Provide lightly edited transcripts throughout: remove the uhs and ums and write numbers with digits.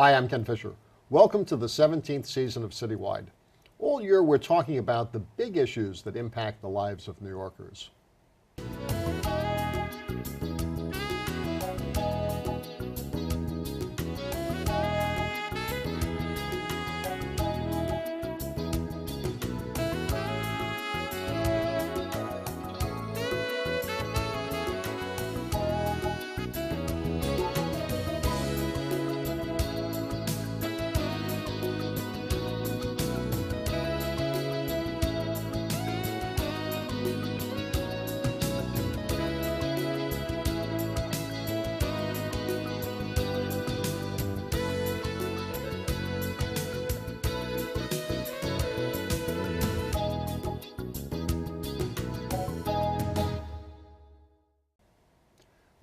Hi, I'm Ken Fisher. Welcome to the 17th season of CityWide. All year we're talking about the big issues that impact the lives of New Yorkers.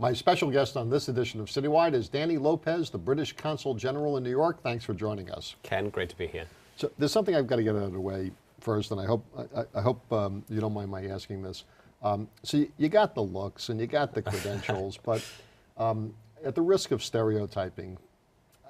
My special guest on this edition of CityWide is Danny Lopez, the British Consul-General in New York. Thanks for joining us. Ken, great to be here. So there's something I've got to get out of the way first, and I hope you don't mind my asking this. So you got the looks and you got the credentials, but at the risk of stereotyping,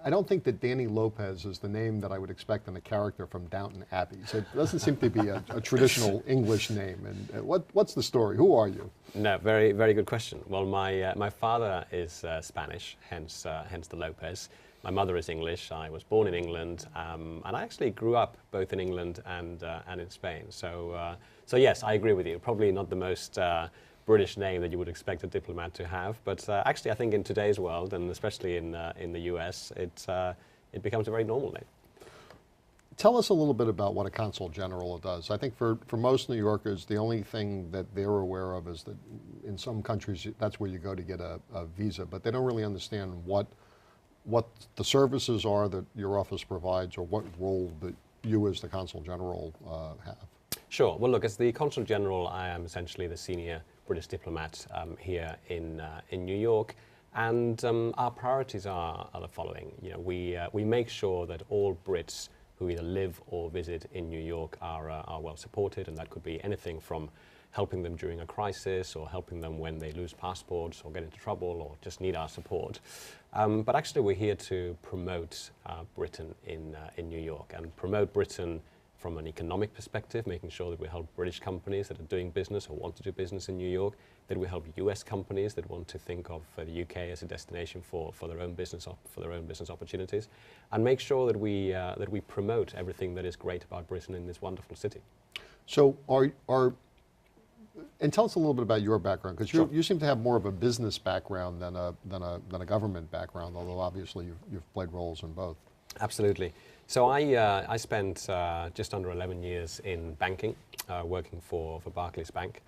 I don't think that Danny Lopez is the name that I would expect in a character from Downton Abbey. So it doesn't seem to be a traditional English name. And what's the story? Who are you? No, very, very good question. Well, my father is Spanish, hence the Lopez. My mother is English. I was born in England, and I actually grew up both in England and in Spain. So yes, I agree with you. Probably not the most British name that you would expect a diplomat to have, but actually I think in today's world, and especially in the US, it becomes a very normal name. Tell us a little bit about what a consul general does. I think for most New Yorkers, the only thing that they're aware of is that in some countries that's where you go to get a visa, but they don't really understand what the services are that your office provides or what role that you as the consul general have. Sure. Well, look, as the consul general, I am essentially the senior British diplomat here in New York, and our priorities are the following. You know, we make sure that all Brits who either live or visit in New York are well supported, and that could be anything from helping them during a crisis or helping them when they lose passports or get into trouble or just need our support. But actually we're here to promote Britain in New York, and promote Britain from an economic perspective, making sure that we help British companies that are doing business or want to do business in New York, that we help US companies that want to think of the UK as a destination for their own business opportunities, and make sure that we promote everything that is great about Britain in this wonderful city. So and tell us a little bit about your background, because Sure. You seem to have more of a business background than a government background, although obviously you've played roles in both. Absolutely. So I spent just under 11 years in banking, working for Barclays Bank,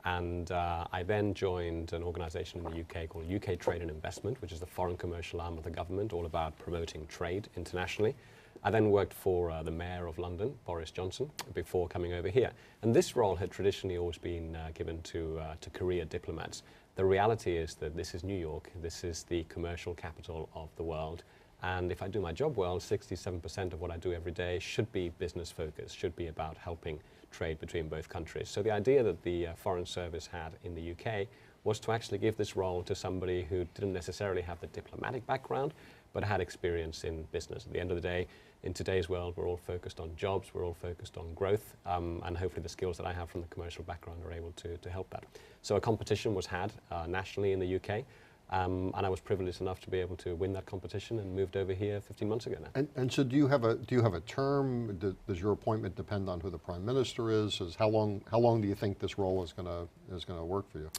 and I then joined an organisation in the UK called UK Trade and Investment, which is the foreign commercial arm of the government, all about promoting trade internationally. I then worked for the Mayor of London, Boris Johnson, before coming over here. And this role had traditionally always been given to career diplomats. The reality is that this is New York, this is the commercial capital of the world. And if I do my job well, 67% of what I do every day should be business focused, should be about helping trade between both countries. So the idea that the Foreign Service had in the UK was to actually give this role to somebody who didn't necessarily have the diplomatic background, but had experience in business. At the end of the day, in today's world, we're all focused on jobs, we're all focused on growth, and hopefully the skills that I have from the commercial background are able to help that. So a competition was had nationally in the UK. And I was privileged enough to be able to win that competition and moved over here 15 months ago now. And so do you have a term? Does your appointment depend on who the Prime Minister is? How long do you think this role is gonna work for you?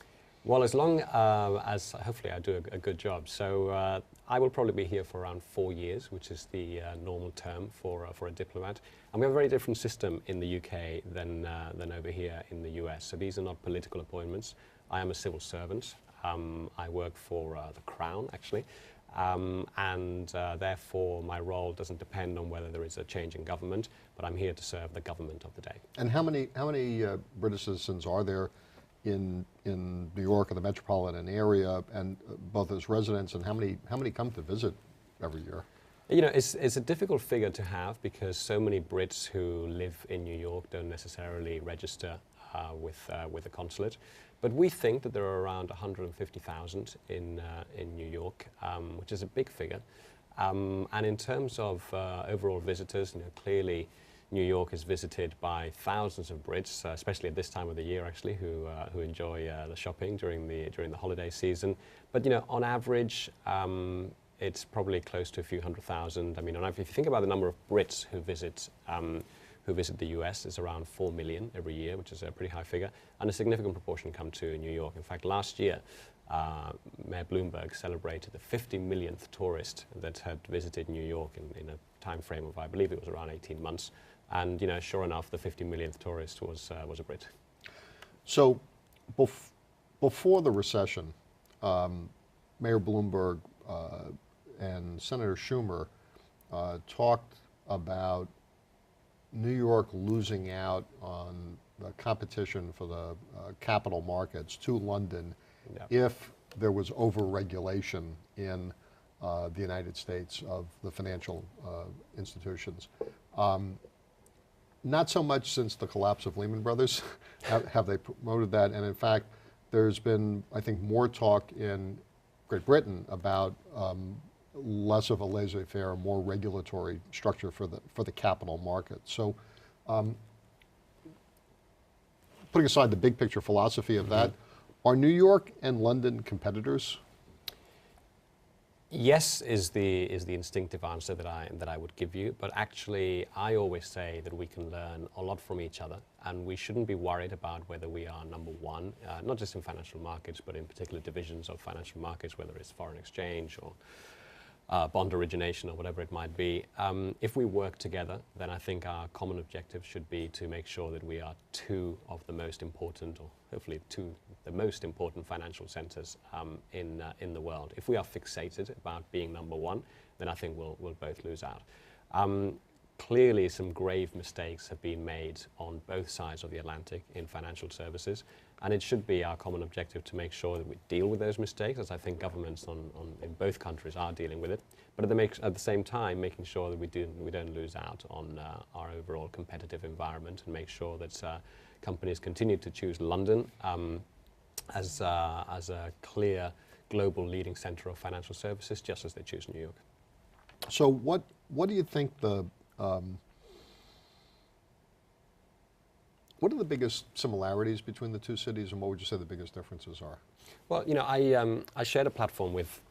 Well, as long as hopefully I do a good job. So I will probably be here for around 4 years, which is the normal term for a diplomat. And we have a very different system in the UK than over here in the US. So these are not political appointments. I am a civil servant. I work for the Crown, actually, and therefore my role doesn't depend on whether there is a change in government, but I'm here to serve the government of the day. And how many British citizens are there in New York or the metropolitan area, and both as residents, and how many come to visit every year? You know, it's a difficult figure to have because so many Brits who live in New York don't necessarily register with the consulate. But we think that there are around 150,000 in New York, which is a big figure. And in terms of overall visitors, clearly New York is visited by thousands of Brits, especially at this time of the year, actually, who enjoy the shopping during the holiday season. But on average, it's probably close to a few hundred thousand. I mean, if you think about the number of Brits who visit the US, it's around 4 million every year, which is a pretty high figure, and a significant proportion come to New York. In fact, last year, Mayor Bloomberg celebrated the 50 millionth tourist that had visited New York in a time frame of, I believe it was around 18 months. And sure enough, the 50 millionth tourist was a Brit. So, before the recession, Mayor Bloomberg and Senator Schumer talked about New York losing out on the competition for the capital markets to London if there was over-regulation in the United States of the financial institutions. Not so much since the collapse of Lehman Brothers have they promoted that, and in fact, there's been, I think, more talk in Great Britain about less of a laissez-faire, more regulatory structure for the capital market. So, putting aside the big picture philosophy of that, are New York and London competitors? Yes is the instinctive answer that I would give you, but actually I always say that we can learn a lot from each other, and we shouldn't be worried about whether we are number one, not just in financial markets, but in particular divisions of financial markets, whether it's foreign exchange or bond origination or whatever it might be. If we work together, then I think our common objective should be to make sure that we are two of the most important, or hopefully the most important financial centers in the world. If we are fixated about being number one, then I think we'll both lose out. Clearly, some grave mistakes have been made on both sides of the Atlantic in financial services, and it should be our common objective to make sure that we deal with those mistakes, as I think governments in both countries are dealing with it, but at the same time making sure that we don't lose out on our overall competitive environment, and make sure that companies continue to choose London as a clear global leading center of financial services, just as they choose New York. So what do you think what are the biggest similarities between the two cities, and what would you say the biggest differences are? Well, I shared a platform with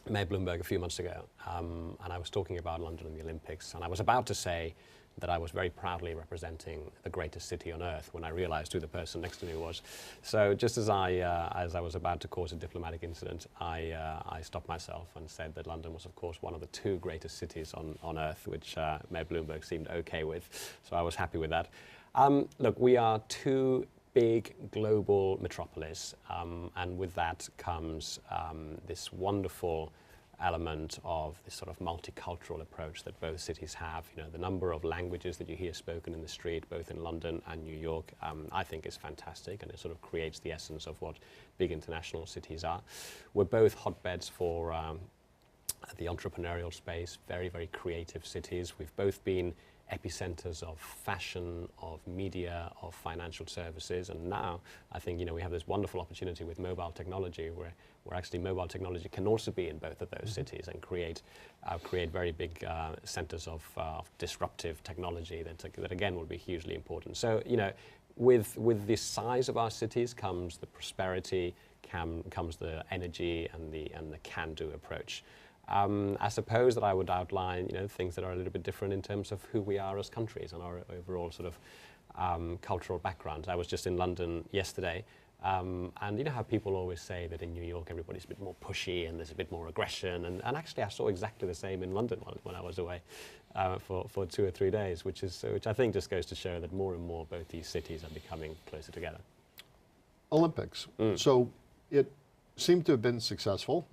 Mayor Bloomberg a few months ago, and I was talking about London and the Olympics, and I was about to say that I was very proudly representing the greatest city on earth when I realized who the person next to me was. So just as I was about to cause a diplomatic incident, I stopped myself and said that London was, of course, one of the two greatest cities on earth, which Mayor Bloomberg seemed okay with. So I was happy with that. Look, we are two big global metropolis, and with that comes this wonderful element of this sort of multicultural approach that both cities have. The number of languages that you hear spoken in the street, both in London and New York, I think is fantastic, and it sort of creates the essence of what big international cities are. We're both hotbeds for the entrepreneurial space, very, very creative cities. We've both been epicenters of fashion, of media, of financial services, and now I think we have this wonderful opportunity with mobile technology, where actually mobile technology can also be in both of those cities and create very big centers of disruptive technology that again will be hugely important. So with the size of our cities comes the prosperity, comes the energy and the can-do approach. I suppose that I would outline, things that are a little bit different in terms of who we are as countries and our overall sort of cultural backgrounds. I was just in London yesterday, and you know how people always say that in New York everybody's a bit more pushy and there's a bit more aggression, and actually I saw exactly the same in London when I was away for 2 or 3 days, which I think just goes to show that more and more both these cities are becoming closer together. Olympics. So it seemed to have been successful,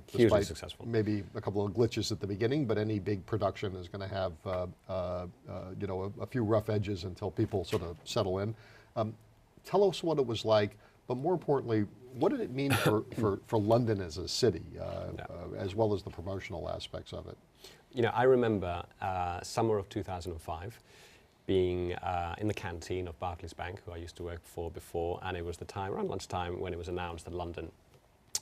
hugely successful. Maybe a couple of glitches at the beginning, but any big production is going to have a few rough edges until people sort of settle in. Tell us what it was like, but more importantly, what did it mean for London as a city, as well as the promotional aspects of it? I remember summer of 2005 being in the canteen of Barclays Bank, who I used to work for before, and it was the time, around lunchtime, when it was announced that London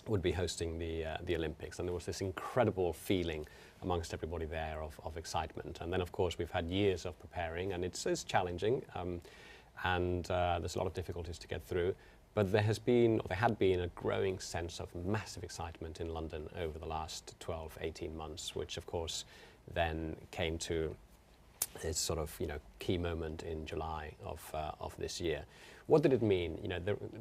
would be hosting the Olympics, and there was this incredible feeling amongst everybody there of excitement. And then, of course, we've had years of preparing, and it's challenging, and there's a lot of difficulties to get through. But there had been a growing sense of massive excitement in London over the last 12, 18 months, which, of course, then came to this sort of key moment in July of this year. What did it mean?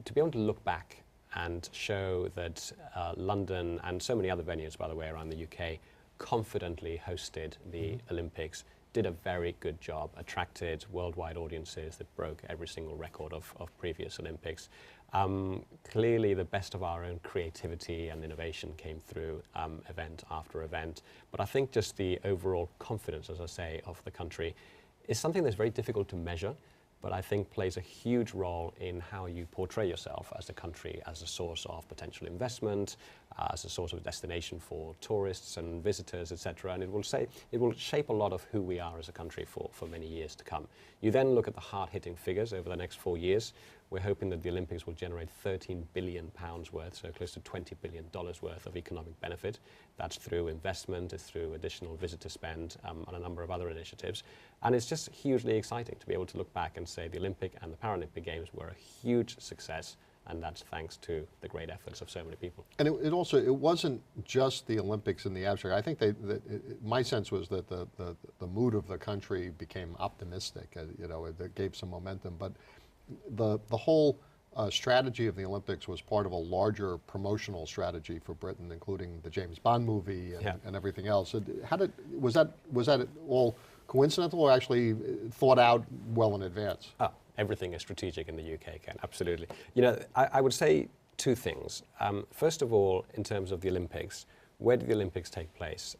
To be able to look back and show that London and so many other venues, by the way, around the UK, confidently hosted the Olympics, did a very good job, attracted worldwide audiences that broke every single record of previous Olympics. Clearly, the best of our own creativity and innovation came through event after event. But I think just the overall confidence, as I say, of the country is something that's very difficult to measure, but I think plays a huge role in how you portray yourself as a country, as a source of potential investment, as a source of destination for tourists and visitors, etc. And it will shape a lot of who we are as a country for many years to come. You then look at the hard-hitting figures over the next 4 years. We're hoping that the Olympics will generate £13 billion worth, so close to $20 billion worth of economic benefit. That's through investment, it's through additional visitor spend, and a number of other initiatives. And it's just hugely exciting to be able to look back and say the Olympic and the Paralympic Games were a huge success, and that's thanks to the great efforts of so many people. And it wasn't just the Olympics in the abstract. I think my sense was that the mood of the country became optimistic. It gave some momentum, but the whole strategy of the Olympics was part of a larger promotional strategy for Britain, including the James Bond movie and everything else. Was that all coincidental or actually thought out well in advance? Oh, everything is strategic in the UK, Ken, absolutely. I would say two things. First of all, in terms of the Olympics, where did the Olympics take place?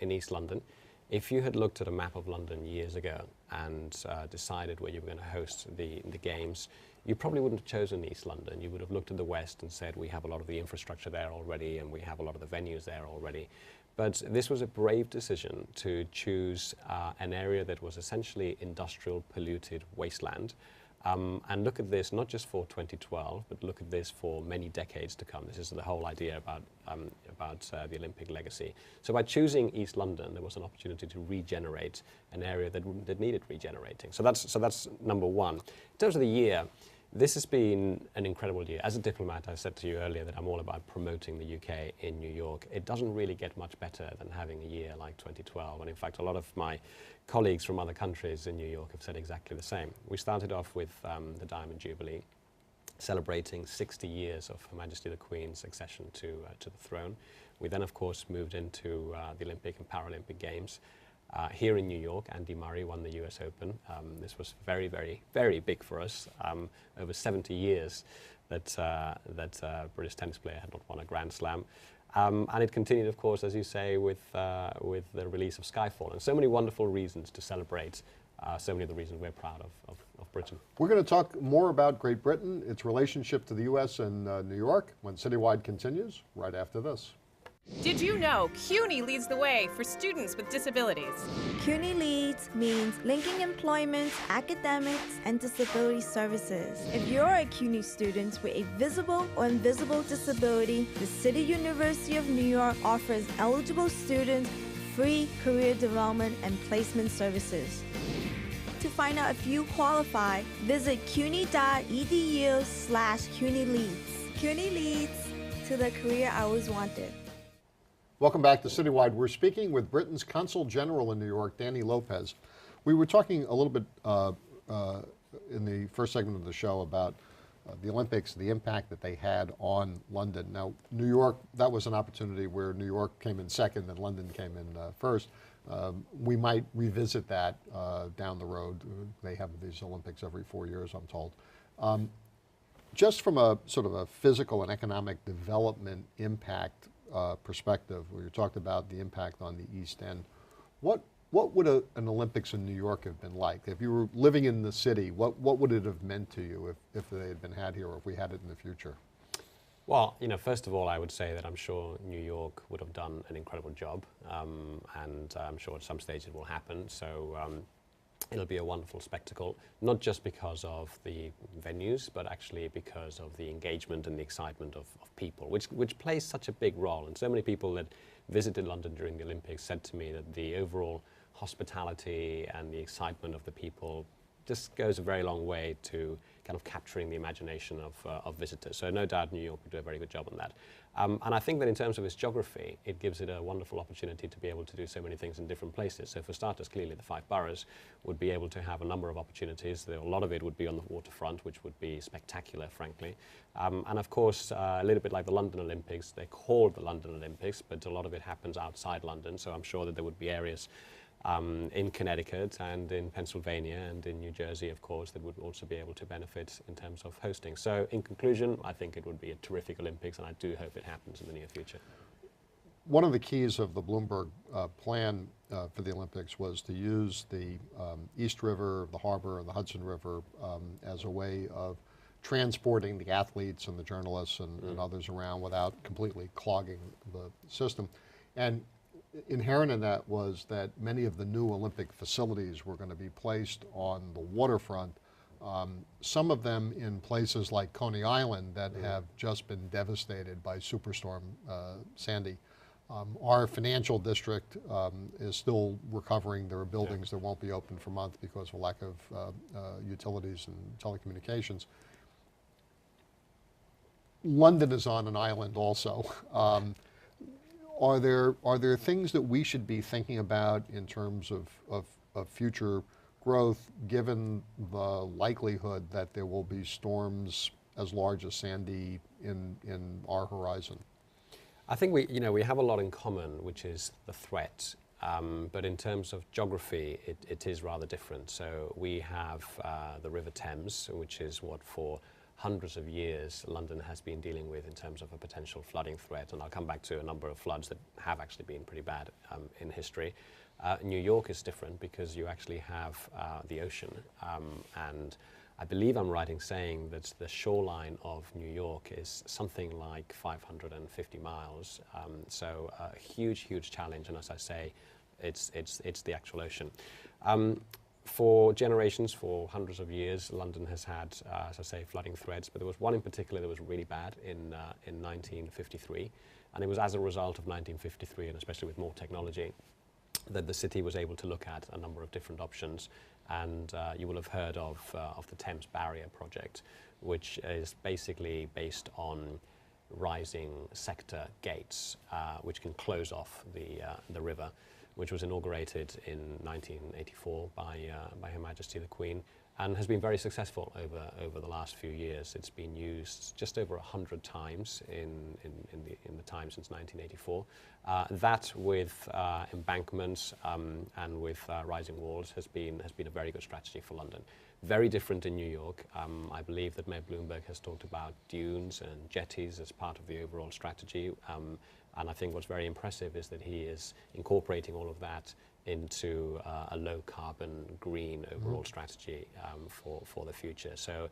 In East London. If you had looked at a map of London years ago and decided where you were going to host the Games, you probably wouldn't have chosen East London. You would have looked at the West and said, we have a lot of the infrastructure there already, and we have a lot of the venues there already. But this was a brave decision to choose an area that was essentially industrial, polluted wasteland. And look at this, not just for 2012, but look at this for many decades to come. This is the whole idea about the Olympic legacy. So by choosing East London, there was an opportunity to regenerate an area that needed regenerating. So that's number one. In terms of the year, this has been an incredible year. As a diplomat, I said to you earlier that I'm all about promoting the UK in New York. It doesn't really get much better than having a year like 2012. And in fact, a lot of my colleagues from other countries in New York have said exactly the same. We started off with the Diamond Jubilee, celebrating 60 years of Her Majesty the Queen's accession to the throne. We then, of course, moved into the Olympic and Paralympic Games. Here in New York, Andy Murray won the US Open. This was very, very, very big for us. Over 70 years that a British tennis player had not won a Grand Slam. And it continued, of course, as you say, with the release of Skyfall. And so many wonderful reasons to celebrate so many of the reasons we're proud of Britain. We're going to talk more about Great Britain, its relationship to the US and New York, when CityWide continues right after this. Did you know CUNY leads the way for students with disabilities? CUNY Leads means linking employment, academics, and disability services. If you're a CUNY student with a visible or invisible disability, the City University of New York offers eligible students free career development and placement services. To find out if you qualify, visit cuny.edu/CUNYLeads. CUNY Leads, to the career I always wanted. Welcome back to CityWide. We're speaking with Britain's Consul-General in New York, Danny Lopez. We were talking a little bit in the first segment of the show about the Olympics, the impact that they had on London. Now, New York, that was an opportunity where New York came in second and London came in first. We might revisit that down the road. They have these Olympics every 4 years, I'm told. Just from a sort of a physical and economic development impact perspective, where you talked about the impact on the East End, what would an Olympics in New York have been like? If you were living in the city, what would it have meant to you if they had been had here, or if we had it in the future? Well, first of all, I would say that I'm sure New York would have done an incredible job, and I'm sure at some stage it will happen. So It'll be a wonderful spectacle, not just because of the venues, but actually because of the engagement and the excitement of people, which plays such a big role. And so many people that visited London during the Olympics said to me that the overall hospitality and the excitement of the people just goes a very long way to kind of capturing the imagination of visitors. So no doubt New York will do a very good job on that. And I think that in terms of its geography, it gives it a wonderful opportunity to be able to do so many things in different places. So for starters, clearly the 5 boroughs would be able to have a number of opportunities. A lot of it would be on the waterfront, which would be spectacular, frankly. And of course, a little bit like the London Olympics, they're called the London Olympics, but a lot of it happens outside London. So I'm sure that there would be areas in Connecticut and in Pennsylvania and in New Jersey, of course, that would also be able to benefit in terms of hosting. So in conclusion, I think it would be a terrific Olympics, and I do hope it happens in the near future. One of the keys of the Bloomberg plan for the Olympics was to use the East River, the harbor, and the Hudson River as a way of transporting the athletes and the journalists and others around without completely clogging the system. And inherent in that was that many of the new Olympic facilities were going to be placed on the waterfront, some of them in places like Coney Island that have just been devastated by Superstorm Sandy. Our financial district is still recovering. There are buildings that won't be open for months because of a lack of utilities and telecommunications. London is on an island also. Are there things that we should be thinking about in terms of future growth, given the likelihood that there will be storms as large as Sandy in our horizon? I think we have a lot in common, which is the threat. But in terms of geography, it is rather different. So we have the River Thames, which is what for hundreds of years London has been dealing with in terms of a potential flooding threat, and I'll come back to a number of floods that have actually been pretty bad in history. New York is different because you actually have the ocean, and I believe I'm right in saying that the shoreline of New York is something like 550 miles, so a huge, huge challenge, and as I say, it's the actual ocean. For generations, for hundreds of years, London has had, as I say, flooding threats, but there was one in particular that was really bad in 1953, and it was as a result of 1953, and especially with more technology, that the city was able to look at a number of different options, and you will have heard of the Thames Barrier project, which is basically based on rising sector gates, which can close off the river, which was inaugurated in 1984 by Her Majesty the Queen, and has been very successful over the last few years. It's been used just over 100 times in the time since 1984. That with embankments and with rising walls has been a very good strategy for London. Very different in New York. I believe that Mayor Bloomberg has talked about dunes and jetties as part of the overall strategy. And I think what's very impressive is that he is incorporating all of that into a low carbon, green overall strategy for the future. So,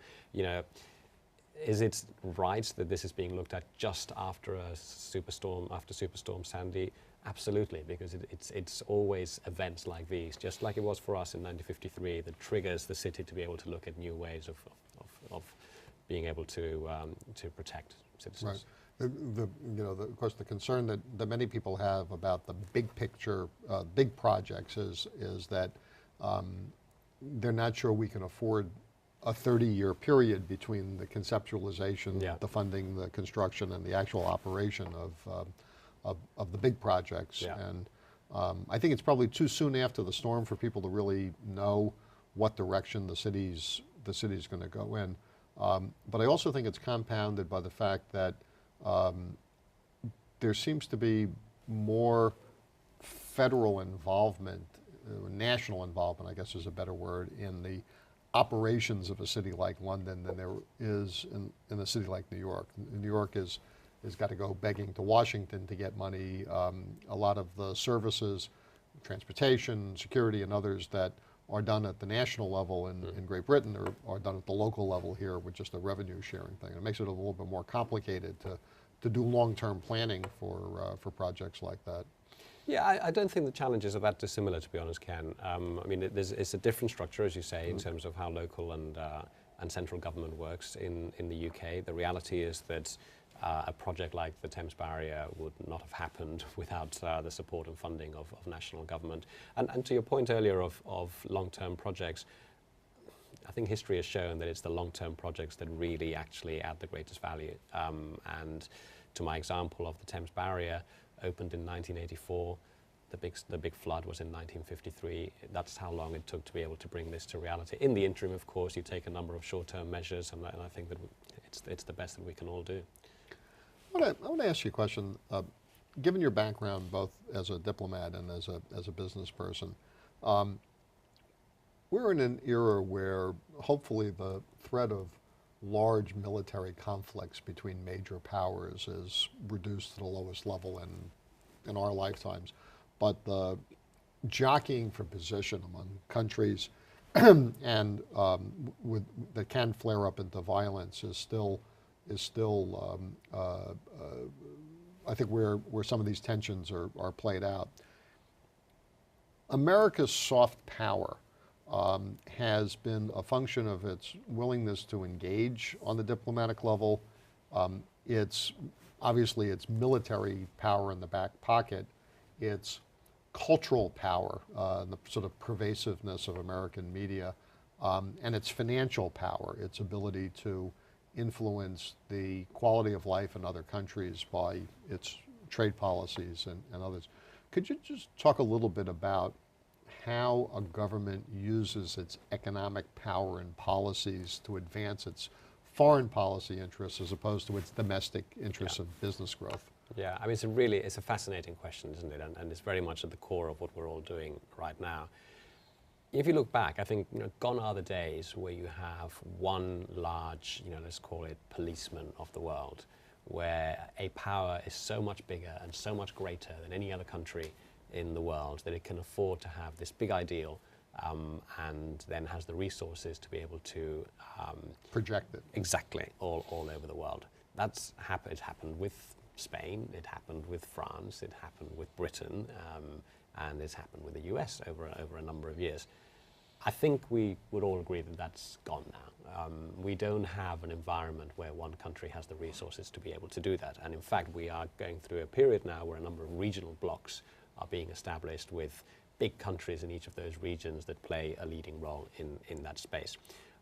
is it right that this is being looked at just after a superstorm, after Superstorm Sandy? Absolutely, because it's always events like these, just like it was for us in 1953, that triggers the city to be able to look at new ways of being able to protect citizens. Right. Of course, the concern that many people have about the big picture, big projects is that they're not sure we can afford a 30-year period between the conceptualization, the funding, the construction, and the actual operation of the big projects. Yeah. And I think it's probably too soon after the storm for people to really know what direction the city's going to go in. But I also think it's compounded by the fact that there seems to be more federal involvement, national involvement, I guess is a better word, in the operations of a city like London than there is in a city like New York. New York has got to go begging to Washington to get money. A lot of the services, transportation, security, and others that are done at the national level in Great Britain are done at the local level here with just a revenue sharing thing. It makes it a little bit more complicated to do long-term planning for projects like that. Yeah, I don't think the challenges are that dissimilar, to be honest, Ken. I mean, it's a different structure, as you say, in terms of how local and central government works in the UK. The reality is that a project like the Thames Barrier would not have happened without the support and funding of national government. And to your point earlier of long-term projects, I think history has shown that it's the long-term projects that really actually add the greatest value. And to my example of the Thames Barrier, opened in 1984, the big flood was in 1953. That's how long it took to be able to bring this to reality. In the interim, of course, you take a number of short-term measures, and I think that it's the best that we can all do. I want to ask you a question. Given your background, both as a diplomat and as a business person, we're in an era where hopefully the threat of large military conflicts between major powers is reduced to the lowest level in our lifetimes. But the jockeying for position among countries and that can flare up into violence is still I think where some of these tensions are played out. America's soft power has been a function of its willingness to engage on the diplomatic level. It's obviously its military power in the back pocket, its cultural power, the sort of pervasiveness of American media, and its financial power, its ability to influence the quality of life in other countries by its trade policies and others. Could you just talk a little bit about how a government uses its economic power and policies to advance its foreign policy interests as opposed to its domestic interests of business growth? Yeah, I mean, it's a fascinating question, isn't it? And it's very much at the core of what we're all doing right now. If you look back, I think gone are the days where you have one large, let's call it policeman of the world, where a power is so much bigger and so much greater than any other country in the world that it can afford to have this big ideal and then has the resources to be able to project it. Exactly, all over the world. It happened with Spain, it happened with France, it happened with Britain, and it's happened with the US over a number of years. I think we would all agree that that's gone now. We don't have an environment where one country has the resources to be able to do that. And in fact, we are going through a period now where a number of regional blocks are being established with big countries in each of those regions that play a leading role in that space.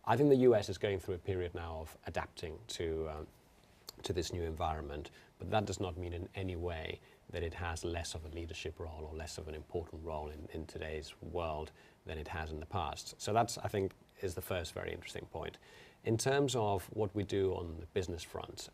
I think the US is going through a period now of adapting to this new environment, but that does not mean in any way that it has less of a leadership role or less of an important role in today's world than it has in the past. So that's, I think, is the first very interesting point. In terms of what we do on the business front,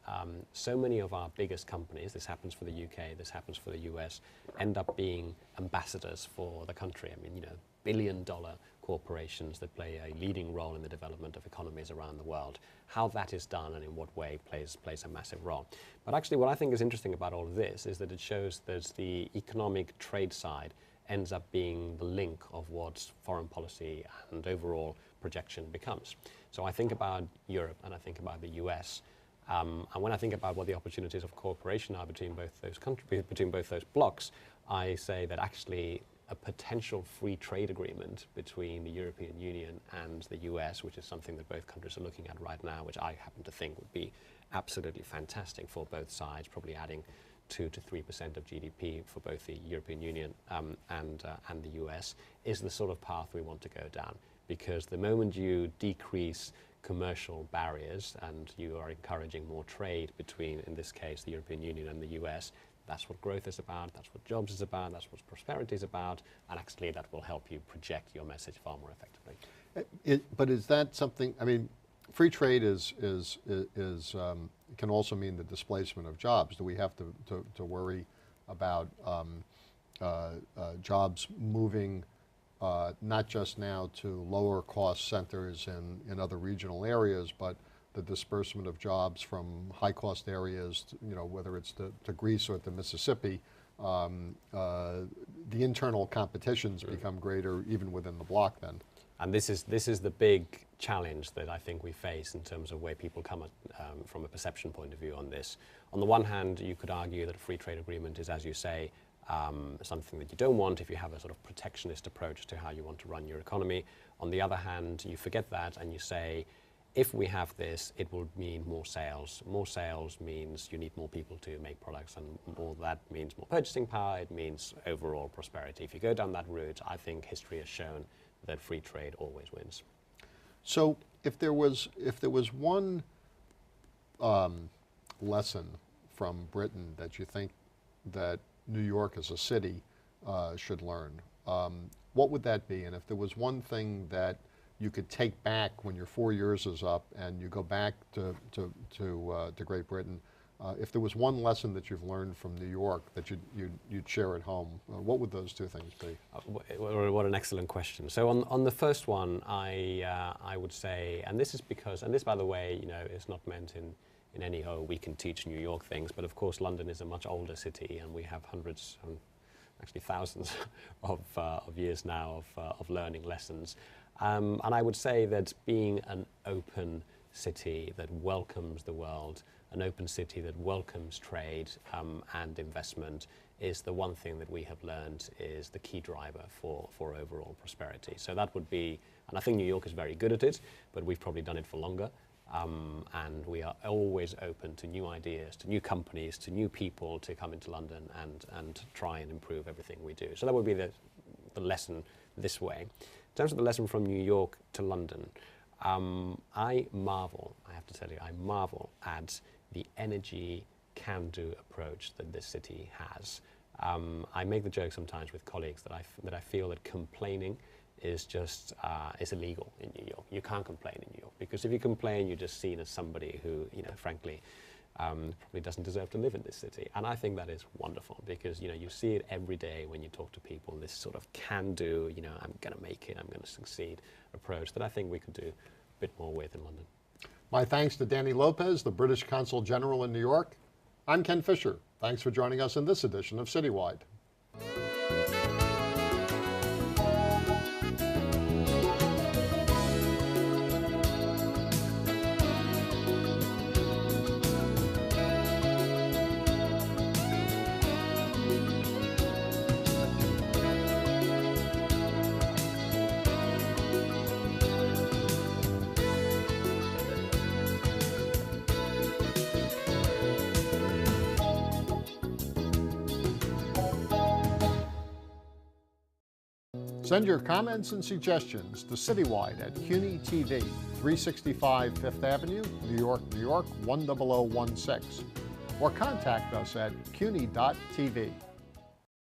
so many of our biggest companies, this happens for the UK, this happens for the US, end up being ambassadors for the country. I mean, billion-dollar corporations that play a leading role in the development of economies around the world. How that is done and in what way plays a massive role. But actually what I think is interesting about all of this is that it shows that the economic trade side ends up being the link of what foreign policy and overall projection becomes. So I think about Europe and I think about the US, and when I think about what the opportunities of cooperation are between both those countries, between both those blocks, I say that actually a potential free trade agreement between the European Union and the US, which is something that both countries are looking at right now, which I happen to think would be absolutely fantastic for both sides, probably adding 2 to 3% of GDP for both the European Union and the US, is the sort of path we want to go down. Because the moment you decrease commercial barriers and you are encouraging more trade between, in this case, the European Union and the US, that's what growth is about, that's what jobs is about, that's what prosperity is about, and actually that will help you project your message far more effectively. But is that something, I mean, free trade can also mean the displacement of jobs. Do we have to worry about jobs moving not just now to lower cost centers in other regional areas, but the disbursement of jobs from high cost areas, whether it's to Greece or to Mississippi, the internal competitions become greater even within the bloc then. And this is the big challenge that I think we face in terms of where people come at, from a perception point of view on this. On the one hand, you could argue that a free trade agreement is, as you say, something that you don't want if you have a sort of protectionist approach to how you want to run your economy. On the other hand, you forget that and you say, if we have this, it will mean more sales. More sales means you need more people to make products, and more that means more purchasing power. It means overall prosperity. If you go down that route, I think history has shown that free trade always wins. So if there was one lesson from Britain that you think that New York as a city should learn, what would that be? And if there was one thing that you could take back when your 4 years is up and you go back to Great Britain, if there was one lesson that you've learned from New York that you'd share at home, what would those two things be? What an excellent question. So on the first one, I would say, and this is because, and this, by the way, you know, is not meant in any, oh, we can teach New York things, but of course London is a much older city, and we have hundreds, actually thousands of years now of learning lessons. And I would say that being an open city that welcomes the world, an open city that welcomes trade and investment, is the one thing that we have learned is the key driver for overall prosperity. So that would be, and I think New York is very good at it, but we've probably done it for longer. And we are always open to new ideas, to new companies, to new people to come into London and try and improve everything we do. So that would be the lesson this way. In terms of the lesson from New York to London, I marvel, I have to tell you, I marvel at the energy, can-do approach that this city has. I make the joke sometimes with colleagues that I feel that complaining is just is illegal in New York. You can't complain in New York, because if you complain, you're just seen as somebody who, you know, frankly, probably doesn't deserve to live in this city. And I think that is wonderful, because, you know, you see it every day when you talk to people, this sort of can-do, you know, I'm going to make it, I'm going to succeed approach that I think we could do a bit more with in London. My thanks to Danny Lopez, the British Consul-General in New York. I'm Ken Fisher. Thanks for joining us in this edition of CityWide. Send your comments and suggestions to CityWide at CUNY TV, 365 Fifth Avenue, New York, New York, 10016, or contact us at cuny.tv.